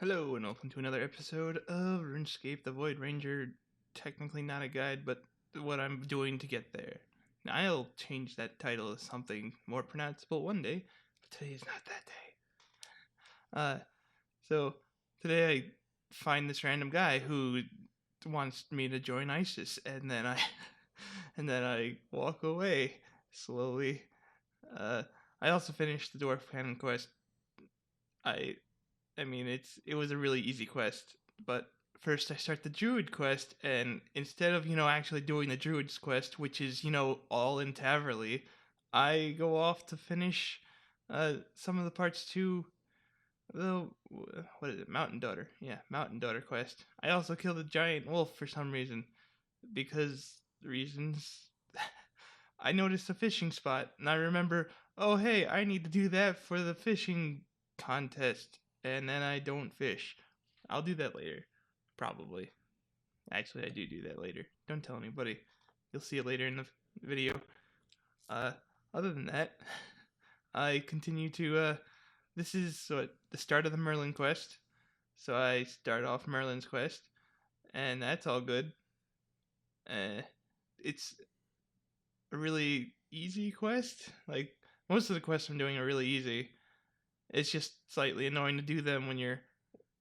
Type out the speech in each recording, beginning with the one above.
Hello and welcome to another episode of RuneScape the Void Ranger. Technically not a guide, but what I'm doing to get there. Now, I'll change that title to something more pronounceable one day, but today is not that day. So today I find this random guy who wants me to join ISIS, and then I and then I walk away slowly. I also finished the Dwarf Cannon quest. I mean, it was a really easy quest, but first I start the Druid quest, and instead of, actually doing the Druid's quest, which is, all in Taverley, I go off to finish some of the parts to the, what is it, Mountain Daughter. Yeah, Mountain Daughter quest. I also killed a giant wolf for some reason, because reasons. I noticed a fishing spot, and I remember, oh hey, I need to do that for the fishing contest, and then I don't fish. I'll do that later, probably. Actually, I do that later. Don't tell anybody. You'll see it later in the video. Other than that, I continue to, this is the start of the Merlin quest. So I start off Merlin's quest, and that's all good. It's a really easy quest. Like, most of the quests I'm doing are really easy. It's just slightly annoying to do them when you're,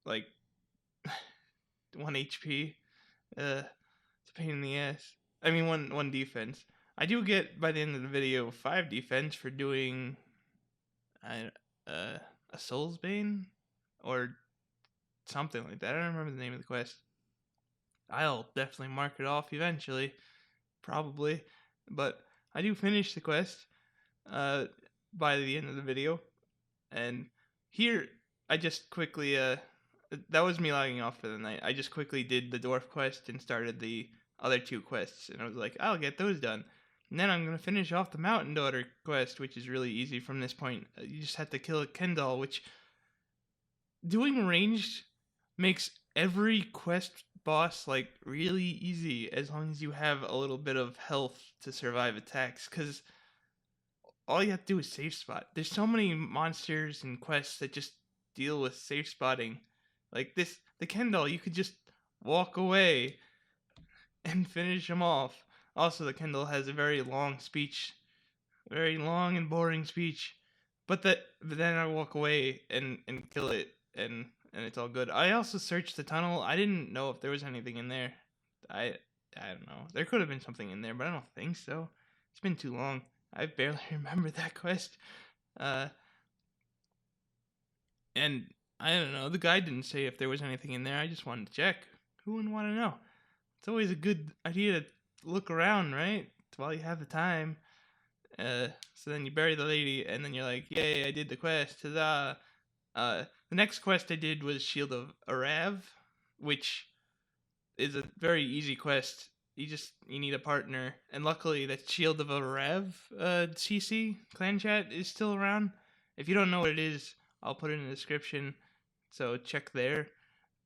like, 1 HP. It's a pain in the ass. I mean, one defense. I do get, by the end of the video, 5 defense for doing a Soul's Bane? Or something like that. I don't remember the name of the quest. I'll definitely mark it off eventually. Probably. But I do finish the quest by the end of the video. And here, I just quickly, that was me logging off for the night. I just quickly did the dwarf quest and started the other 2 quests. And I was like, I'll get those done. And then I'm going to finish off the Mountain Daughter quest, which is really easy from this point. You just have to kill a Kendall, which, doing ranged makes every quest boss, like, really easy as long as you have a little bit of health to survive attacks. Because all you have to do is safe spot. There's so many monsters and quests that just deal with safe spotting. Like this, the Kendall, you could just walk away and finish them off. Also, the Kendall has a very long speech, very long and boring speech. But then I walk away and kill it, and it's all good. I also searched the tunnel. I didn't know if there was anything in there. I don't know. There could have been something in there, but I don't think so. It's been too long. I barely remember that quest. And I don't know, the guy didn't say if there was anything in there. I just wanted to check. Who wouldn't want to know? It's always a good idea to look around, right? While you have the time. So then you bury the lady, and then you're like, yay, I did the quest, huzzah. The next quest I did was Shield of Arrav, which is a very easy quest. You need a partner, and luckily that Shield of Arrav CC clan chat is still around. If you don't know what it is, I'll put it in the description, so check there.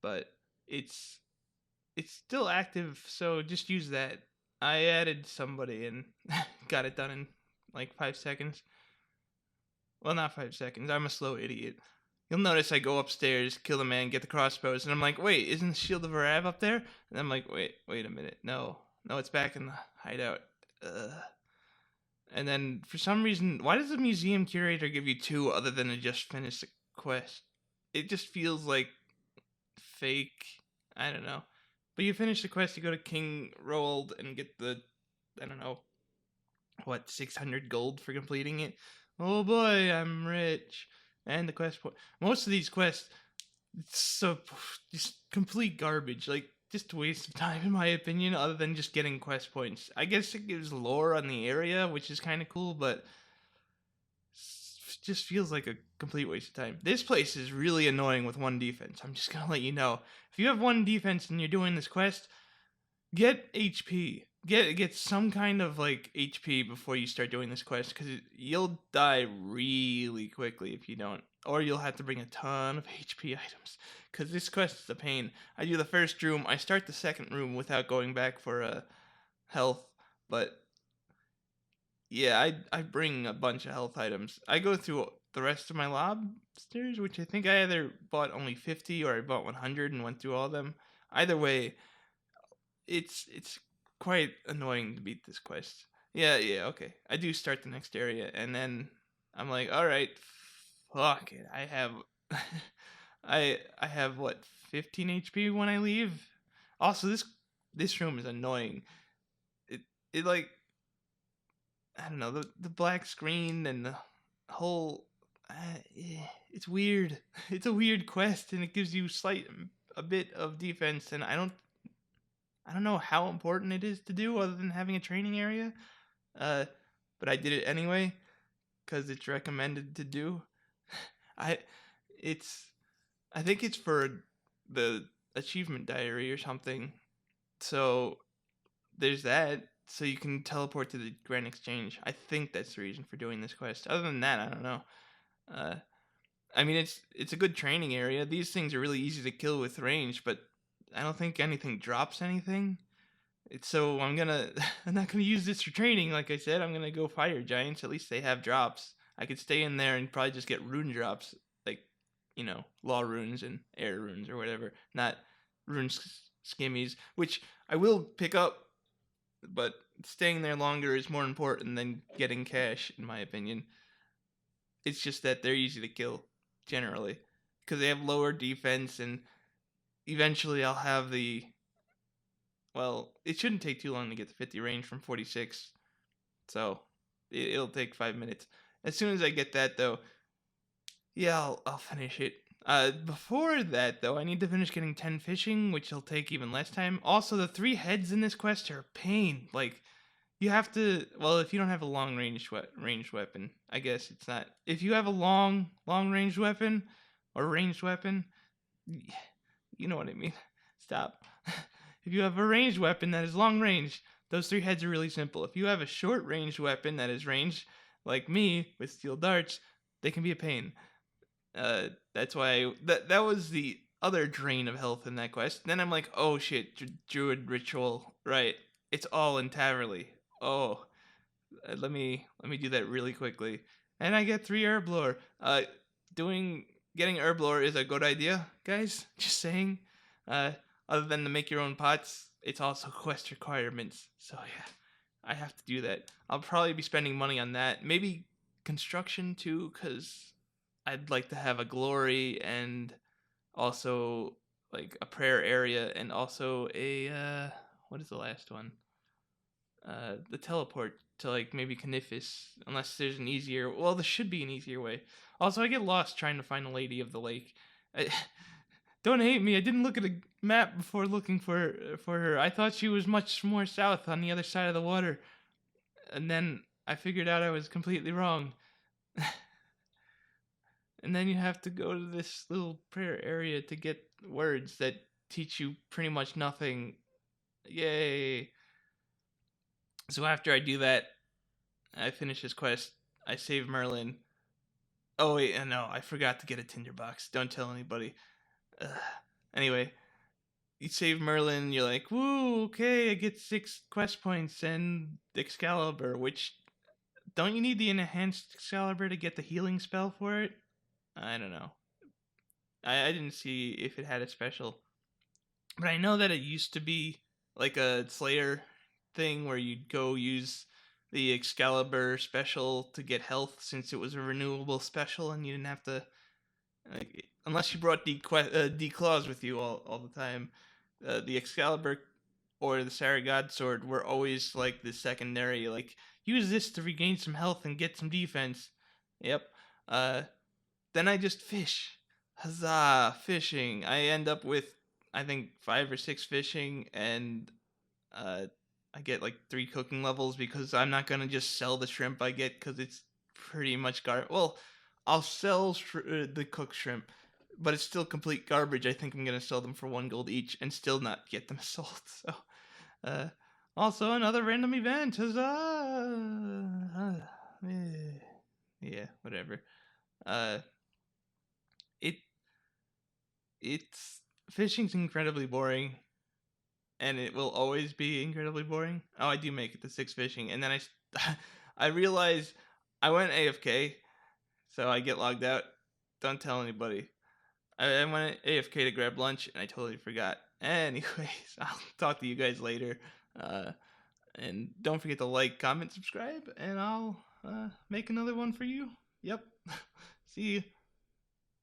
But it's still active, so just use that. I added somebody and got it done in like 5 seconds. Well, not 5 seconds. I'm a slow idiot. You'll notice I go upstairs, kill the man, get the crossbows, and I'm like, wait, isn't the Shield of Arrav up there? And I'm like, wait a minute. No, it's back in the hideout. And then, for some reason, why does the museum curator give you 2 other than to just finish the quest? It just feels like fake. I don't know. But you finish the quest, you go to King Roald and get the, I don't know, 600 gold for completing it? Oh boy, I'm rich. And the quest point. Most of these quests, it's so just complete garbage. Like, just a waste of time, in my opinion, other than just getting quest points. I guess it gives lore on the area, which is kind of cool, but it just feels like a complete waste of time. This place is really annoying with 1 defense. I'm just gonna let you know. If you have 1 defense and you're doing this quest, get HP. Get some kind of, like, HP before you start doing this quest, because you'll die really quickly if you don't. Or you'll have to bring a ton of HP items, because this quest is a pain. I do the first room, I start the second room without going back for health, but yeah, I bring a bunch of health items. I go through the rest of my lobsters, which I think I either bought only 50 or I bought 100 and went through all of them. Either way, it's quite annoying to beat this quest. Yeah, okay. I do start the next area, and then I'm like, all right, fuck it. I have, I have what 15 HP when I leave. Also, this room is annoying. It like I don't know the black screen and the whole. It's weird. It's a weird quest, and it gives you a bit of defense, and I don't know how important it is to do other than having a training area. But I did it anyway because it's recommended to do. I it's I think it's for the achievement diary or something. So there's that. So you can teleport to the Grand Exchange. I think that's the reason for doing this quest. Other than that, I don't know. I mean, it's a good training area. These things are really easy to kill with range, but I don't think anything drops anything. So I'm not gonna use this for training. Like I said, I'm gonna go fire giants. At least they have drops. I could stay in there and probably just get rune drops, like law runes and air runes or whatever. Not rune skimmies, which I will pick up, but staying there longer is more important than getting cash, in my opinion. It's just that they're easy to kill generally because they have lower defense, and eventually I'll have the. Well, it shouldn't take too long to get to 50 range from 46, so it'll take 5 minutes. As soon as I get that, though, yeah, I'll finish it. Before that, though, I need to finish getting 10 fishing, which will take even less time. Also, the 3 heads in this quest are a pain. Like, you have to. Well, if you don't have a long ranged weapon, I guess it's not. If you have a long ranged weapon or ranged weapon, you know what I mean. Stop. If you have a ranged weapon that is long range, those 3 heads are really simple. If you have a short ranged weapon that is ranged, like me with steel darts, they can be a pain. That's why that was the other drain of health in that quest. Then I'm like, oh shit, druid ritual, right? It's all in Taverley. Oh, let me do that really quickly, and I get 3 herblore. Getting herblore is a good idea, guys. Just saying. Other than to make your own pots, it's also quest requirements. So yeah, I have to do that. I'll probably be spending money on that. Maybe construction too, because I'd like to have a glory and also like a prayer area and also a what is the last one? The teleport to like maybe Canifis, unless there's an easier. Well, there should be an easier way. Also, I get lost trying to find a lady of the lake. Don't hate me. I didn't look at a map before looking for her. I thought she was much more south on the other side of the water, and then I figured out I was completely wrong. And then you have to go to this little prayer area to get words that teach you pretty much nothing. Yay! So after I do that, I finish this quest. I save Merlin. Oh wait, no, I forgot to get a tinderbox. Don't tell anybody. Anyway, you save Merlin. You're like, woo, okay, I get 6 quest points and Excalibur. Which don't you need the enhanced Excalibur to get the healing spell for it? I don't know. I didn't see if it had a special, but I know that it used to be like a Slayer thing where you'd go use the Excalibur special to get health since it was a renewable special and you didn't have to, like, unless you brought D-Claws with you all the time. The Excalibur or the Saragod sword were always like the secondary, like, use this to regain some health and get some defense. Yep. Then I just fish. Huzzah, fishing. I end up with, I think, 5 or 6 fishing, and I get like 3 cooking levels because I'm not going to just sell the shrimp I get because it's pretty much Well, I'll sell the cooked shrimp, but it's still complete garbage. I think I'm going to sell them for 1 gold each and still not get them sold. So, also another random event. Huzzah! Yeah, whatever. It's fishing's incredibly boring, and it will always be incredibly boring. Oh, I do make it to 6 fishing, and then I realized I went AFK, So I get logged out. Don't tell anybody. I went AFK to grab lunch, and I totally forgot. Anyways, I'll talk to you guys later. And don't forget to like, comment, subscribe, and I'll make another one for you. Yep. See you.